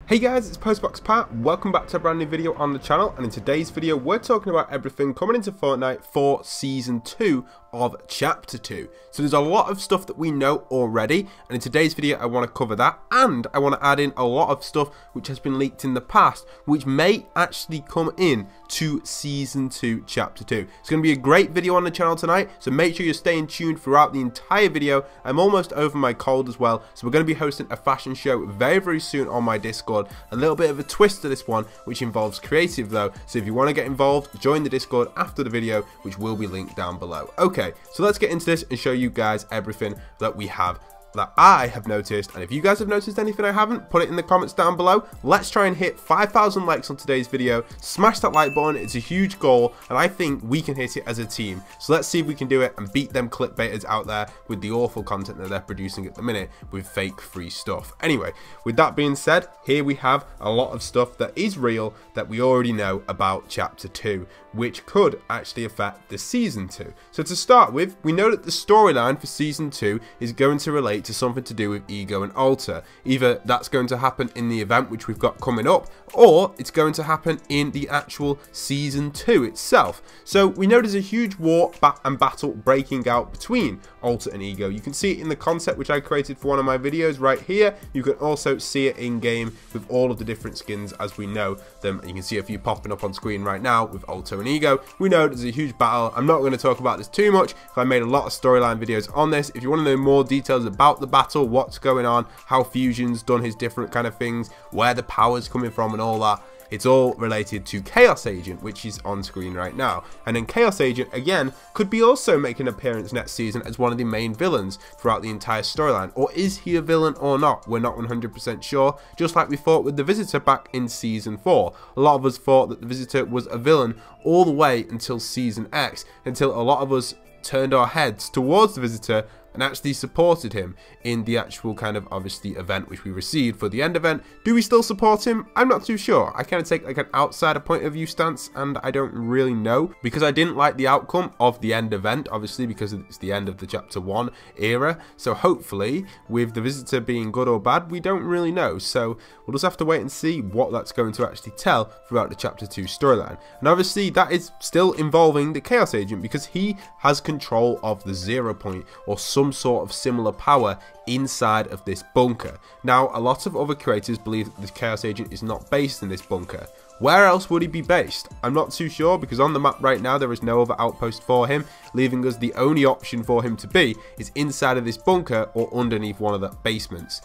Hey guys, it's Postboxpat. Welcome back to a brand new video on the channel, and in today's video we're talking about everything coming into Fortnite for Season 2 of Chapter 2. So there's a lot of stuff that we know already, and in today's video I want to cover that, and I want to add in a lot of stuff which has been leaked in the past, which may actually come in to Season 2 Chapter 2. It's going to be a great video on the channel tonight, so make sure you're staying tuned throughout the entire video. I'm almost over my cold as well, so we're going to be hosting a fashion show very soon on my Discord. A little bit of a twist to this one, which involves creative though, so if you want to get involved, join the Discord after the video, which will be linked down below. Okay, so let's get into this and show you guys everything that we have, that I have noticed, and if you guys have noticed anything I haven't, put it in the comments down below. Let's try and hit 5,000 likes on today's video. Smash that like button, it's a huge goal, and I think we can hit it as a team. So let's see if we can do it and beat them clickbaiters out there with the awful content that they're producing at the minute with fake free stuff. Anyway, with that being said, here we have a lot of stuff that is real that we already know about Chapter 2, which could actually affect the Season 2. So to start with, we know that the storyline for Season 2 is going to relate to something to do with Ego and Alter. Either that's going to happen in the event which we've got coming up, or it's going to happen in the actual Season 2 itself. So we know there's a huge war and battle breaking out between Alter and Ego. You can see it in the concept which I created for one of my videos right here. You can also see it in game with all of the different skins as we know them. You can see a few popping up on screen right now with Alter and Ego. We know there's a huge battle. I'm not going to talk about this too much. I made a lot of storyline videos on this. If you want to know more details about the battle, what's going on, how Fusion's done his different kind of things, where the power's coming from and all that, it's all related to Chaos Agent, which is on screen right now. And then Chaos Agent, again, could be also making an appearance next season as one of the main villains throughout the entire storyline. Or is he a villain or not? We're not 100% sure, just like we thought with the Visitor back in Season 4. A lot of us thought that the Visitor was a villain all the way until Season X, until a lot of us turned our heads towards the Visitor and actually supported him in the actual kind of obviously event which we received for the end event. Do we still support him? I'm not too sure. I kind of take like an outsider point of view stance, and I don't really know, because I didn't like the outcome of the end event, obviously because it's the end of the Chapter 1 era. So hopefully with the Visitor being good or bad, we don't really know. So we'll just have to wait and see what that's going to actually tell throughout the Chapter 2 storyline. And obviously that is still involving the Chaos Agent, because he has control of the 0 point or some sort of similar power inside of this bunker. Now, a lot of other creators believe that the Chaos Agent is not based in this bunker. Where else would he be based? I'm not too sure, because on the map right now there is no other outpost for him, leaving us the only option for him to be is inside of this bunker or underneath one of the basements.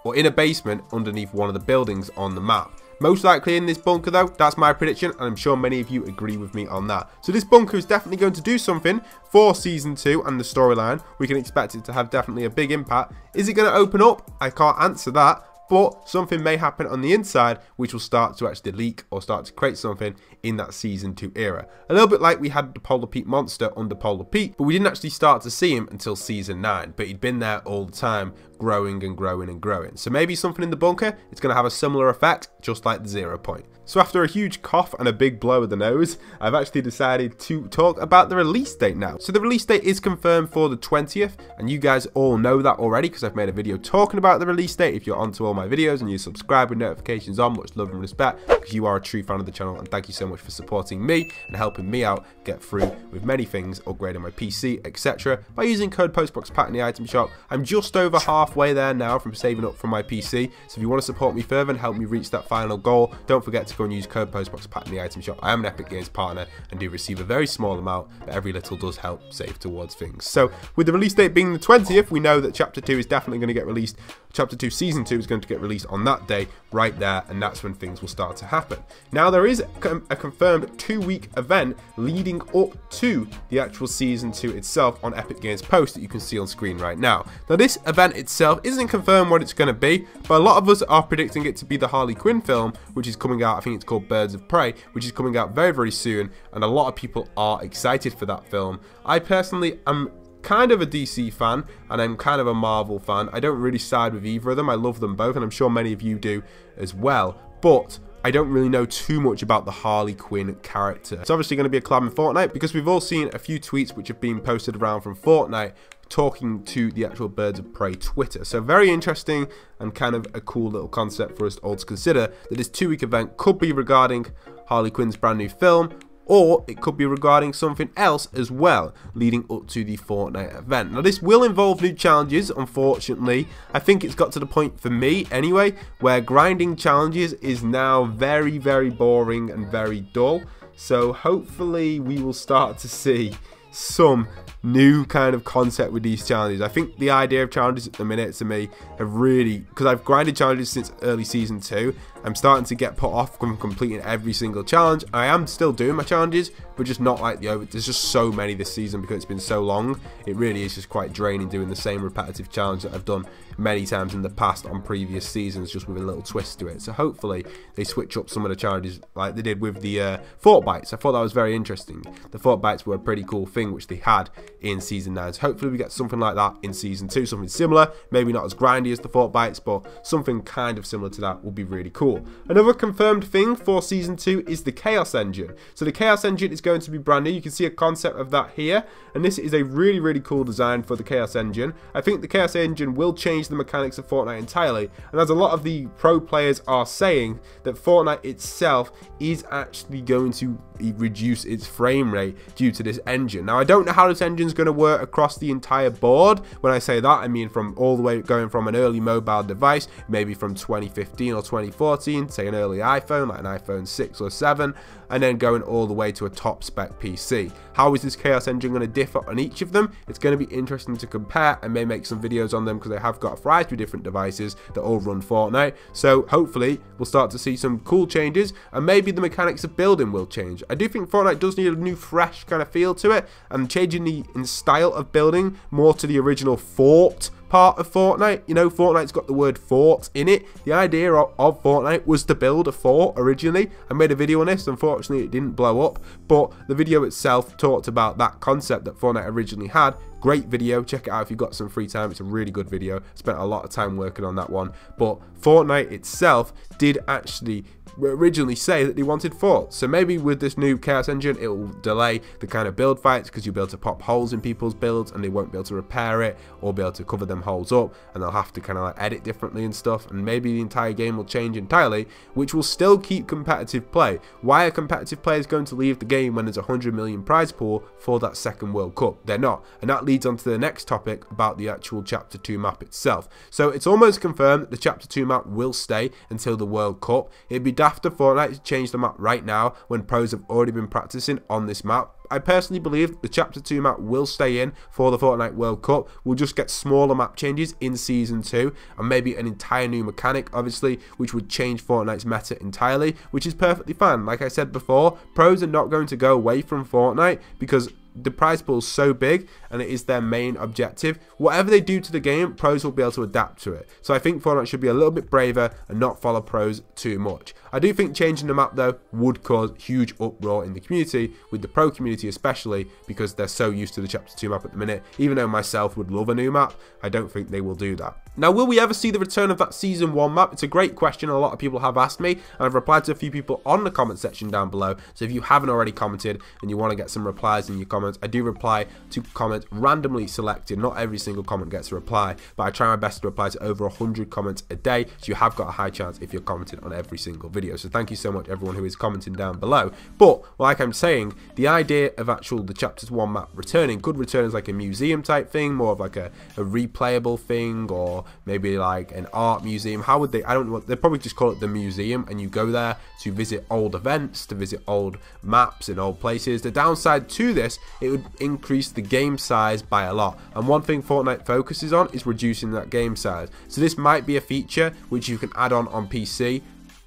Or in a basement underneath one of the buildings on the map. Most likely in this bunker though, that's my prediction, and I'm sure many of you agree with me on that. So this bunker is definitely going to do something for Season 2 and the storyline. We can expect it to have definitely a big impact. Is it going to open up? I can't answer that. But something may happen on the inside which will start to actually leak or start to create something in that Season 2 era. A little bit like we had the Polar Peak monster under Polar Peak, but we didn't actually start to see him until Season 9, but he'd been there all the time, growing and growing and growing. So maybe something in the bunker, it's going to have a similar effect, just like the 0 point. So after a huge cough and a big blow of the nose, I've actually decided to talk about the release date now. So the release date is confirmed for the 20th, and you guys all know that already because I've made a video talking about the release date. If you're onto all my videos and you subscribe with notifications on, much love and respect, because you are a true fan of the channel, and thank you so much for supporting me and helping me out get through with many things, upgrading my PC, etc. by using code Postboxpat in the item shop. I'm just over halfway there now from saving up for my PC, so if you want to support me further and help me reach that final goal, don't forget to go and use code Postboxpat in the item shop. I am an Epic Games partner and do receive a very small amount, but every little does help save towards things. So with the release date being the 20th, we know that Chapter 2 is definitely going to get released. Chapter 2 Season 2 is going to get released on that day right there, and that's when things will start to happen. Now there is a confirmed 2-week event leading up to the actual Season 2 itself on Epic Games Post that you can see on screen right now. Now this event itself isn't confirmed what it's going to be, but a lot of us are predicting it to be the Harley Quinn film, which is coming out, I think it's called Birds of Prey, which is coming out very soon, and a lot of people are excited for that film. I personally am kind of a DC fan, and I'm kind of a Marvel fan. I don't really side with either of them. I love them both, and I'm sure many of you do as well. But I don't really know too much about the Harley Quinn character. It's obviously going to be a collab in Fortnite because we've all seen a few tweets which have been posted around from Fortnite talking to the actual Birds of Prey Twitter. So very interesting and kind of a cool little concept for us all to consider, that this 2-week event could be regarding Harley Quinn's brand new film, or it could be regarding something else as well, leading up to the Fortnite event. Now this will involve new challenges, unfortunately. I think it's got to the point, for me anyway, where grinding challenges is now very, very boring and very dull. So hopefully we will start to see some new kind of concept with these challenges. I think the idea of challenges at the minute to me have really, because I've grinded challenges since early season 2, I'm starting to get put off from completing every single challenge. I am still doing my challenges, but just not like there's just so many this season because it's been so long. It really is just quite draining doing the same repetitive challenge that I've done many times in the past on previous seasons, just with a little twist to it. So hopefully they switch up some of the challenges like they did with the Fort Bites. I thought that was very interesting. The Fort Bites were a pretty cool thing which they had in season 9. So hopefully we get something like that in season 2, something similar, maybe not as grindy as the Fort Bites, but something kind of similar to that will be really cool. Another confirmed thing for season 2 is the Chaos Engine. So the Chaos Engine is going to be brand new. You can see a concept of that here, and this is a really, really cool design for the Chaos Engine. I think the Chaos Engine will change the mechanics of Fortnite entirely, and as a lot of the pro players are saying, that Fortnite itself is actually going to reduce its frame rate due to this engine. Now I don't know how this engine is going to work across the entire board. When I say that, I mean from all the way going from an early mobile device, maybe from 2015 or 2014, say an early iPhone like an iPhone 6 or 7, and then going all the way to a top spec PC. How is this Chaos Engine going to differ on each of them? It's going to be interesting to compare. I may make some videos on them because I have got a variety of different devices that all run Fortnite. So hopefully we'll start to see some cool changes, and maybe the mechanics of building will change. I do think Fortnite does need a new fresh kind of feel to it, and changing the style of building more to the original Fort part of Fortnite. You know, Fortnite's got the word fort in it. The idea of Fortnite was to build a fort originally. I made a video on this. Unfortunately, it didn't blow up, but the video itself talked about that concept that Fortnite originally had. Great video, check it out if you've got some free time. It's a really good video. Spent a lot of time working on that one. But Fortnite itself did actually originally say that they wanted forts. So maybe with this new Chaos Engine, it will delay the kind of build fights because you'll be able to pop holes in people's builds and they won't be able to repair it or be able to cover them holes up, and they'll have to kind of like edit differently and stuff, and maybe the entire game will change entirely, which will still keep competitive play. Why are competitive players going to leave the game when there's a 100 million prize pool for that second World Cup? They're not. And that leads on to the next topic about the actual Chapter 2 map itself. So it's almost confirmed that the Chapter 2 map will stay until the World Cup. It'd be daft of Fortnite to change the map right now when pros have already been practicing on this map. I personally believe the Chapter 2 map will stay in for the Fortnite World Cup. We'll just get smaller map changes in Season 2 and maybe an entire new mechanic, obviously, which would change Fortnite's meta entirely, which is perfectly fine. Like I said before, pros are not going to go away from Fortnite because the prize pool is so big and it is their main objective. Whatever they do to the game, pros will be able to adapt to it. So I think Fortnite should be a little bit braver and not follow pros too much. I do think changing the map though would cause huge uproar in the community, with the pro community especially, because they're so used to the Chapter 2 map at the minute. Even though myself would love a new map, I don't think they will do that. Now, will we ever see the return of that Season 1 map? It's a great question. A lot of people have asked me, and I've replied to a few people on the comment section down below. So if you haven't already commented and you want to get some replies in your comments, I do reply to comments randomly selected. Not every single comment gets a reply, but I try my best to reply to over 100 comments a day. So you have got a high chance if you're commenting on every single video. So thank you so much everyone who is commenting down below. But like I'm saying, the idea of the Chapter 1 map returning could return as like a museum type thing, more of like a replayable thing, or maybe like an art museum. How would they? I don't know. They'd probably just call it the museum, and you go there to visit old events, to visit old maps in old places. The downside to this, it would increase the game size by a lot, and one thing Fortnite focuses on is reducing that game size. So this might be a feature which you can add on PC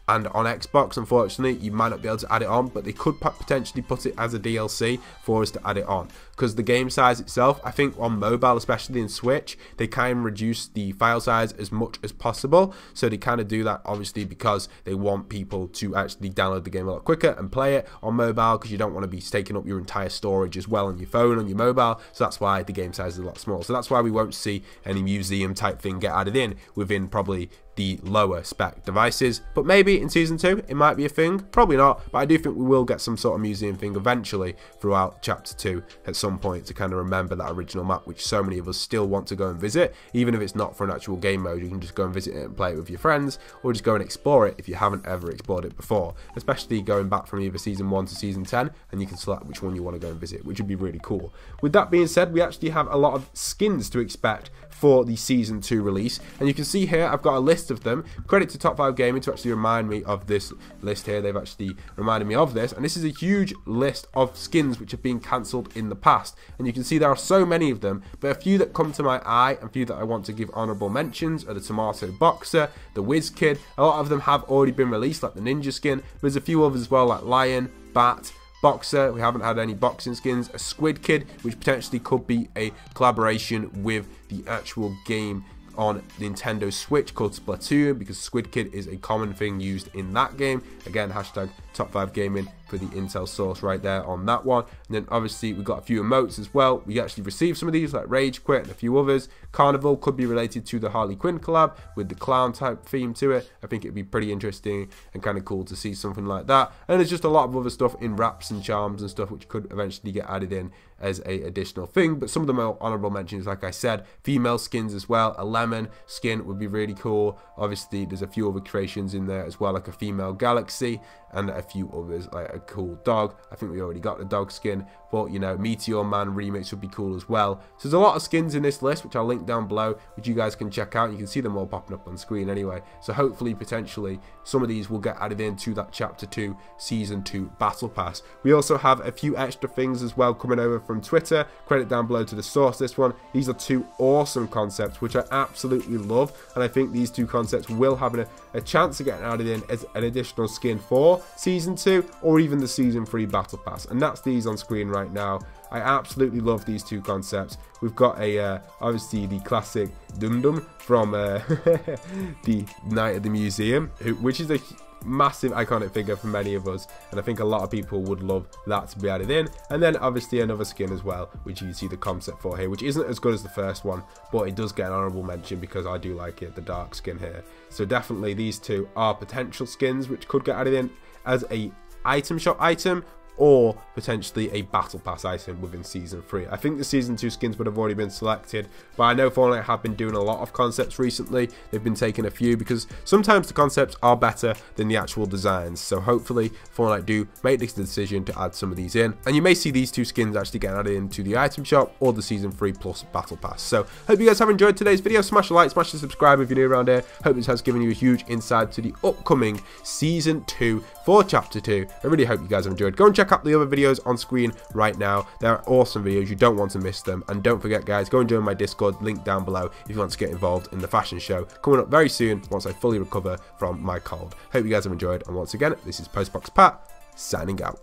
and on Xbox. Unfortunately, you might not be able to add it on, but they could potentially put it as a DLC for us to add it on, because the game size itself, I think on mobile, especially in Switch, they kind of reduce the file size as much as possible. So they kind of do that obviously because they want people to actually download the game a lot quicker and play it on mobile, because you don't want to be taking up your entire storage as well on your phone, on your mobile. So that's why the game size is a lot smaller. So that's why we won't see any museum type thing get added in within probably the lower spec devices. But maybe in Season 2 it might be a thing, probably not, but I do think we will get some sort of museum thing eventually throughout Chapter 2 at some point to kind of remember that original map, which so many of us still want to go and visit. Even if it's not for an actual game mode, you can just go and visit it and play it with your friends, or just go and explore it if you haven't ever explored it before, especially going back from either Season 1 to Season 10, and you can select which one you want to go and visit, which would be really cool. With that being said, we actually have a lot of skins to expect for the Season 2 release, and you can see here I've got a list of them. Credit to Top 5 Gaming to actually remind me of this list here. They've actually reminded me of this, and this is a huge list of skins which have been cancelled in the past, and you can see there are so many of them, but a few that come to my eye and a few that I want to give honourable mentions are the Tomato Boxer, the Whiz Kid. A lot of them have already been released, like the Ninja skin. There's a few others as well, like Lion, Bat, Boxer. We haven't had any boxing skins. A Squid Kid, which potentially could be a collaboration with the actual game on Nintendo Switch called Splatoon, because Squid Kid is a common thing used in that game. Again, hashtag Top 5 Gaming for the intel source right there on that one. And then obviously we've got a few emotes as well. We actually received some of these, like Rage Quit and a few others. Carnival could be related to the Harley Quinn collab with the clown type theme to it. I think it'd be pretty interesting and kind of cool to see something like that. And there's just a lot of other stuff in wraps and charms and stuff which could eventually get added in as a additional thing. But some of the more honorable mentions, like I said, female skins as well. A lemon skin would be really cool. Obviously there's a few other creations in there as well, like a female galaxy and a few others, like a cool dog. I think we already got the dog skin, but you know, Meteor Man remix would be cool as well. So there's a lot of skins in this list, which I'll link down below, which you guys can check out. You can see them all popping up on screen anyway. So hopefully, potentially, some of these will get added into that Chapter 2 Season 2 Battle Pass. We also have a few extra things as well coming over from Twitter. Credit down below to the source, this one. These are two awesome concepts, which I absolutely love. And I think these two concepts will have a chance of getting added in as an additional skin for Season 2 or even the Season 3 Battle Pass. And that's these on screen right now. I absolutely love these two concepts. We've got a obviously the classic Dum Dum from the Night at the Museum, which is a massive iconic figure for many of us, and I think a lot of people would love that to be added in. And then obviously another skin as well, which you see the concept for here, which isn't as good as the first one, but it does get an honorable mention because I do like it, the dark skin here. So definitely these two are potential skins which could get added in as a item shop item, or potentially a battle pass item within Season 3. I think the Season 2 skins would have already been selected, but I know Fortnite have been doing a lot of concepts recently. They've been taking a few because sometimes the concepts are better than the actual designs. So hopefully Fortnite do make this decision to add some of these in, and you may see these two skins actually get added into the item shop or the Season 3 plus battle pass. So hope you guys have enjoyed today's video. Smash a like, smash the subscribe if you're new around here. Hope this has given you a huge insight to the upcoming Season 2 for Chapter 2. I really hope you guys have enjoyed. Go and check out the other videos on screen right now. They're awesome videos, you don't want to miss them. And don't forget guys, go and join my Discord, link down below, if you want to get involved in the fashion show coming up very soon once I fully recover from my cold. Hope you guys have enjoyed, and once again, this is Postboxpat signing out.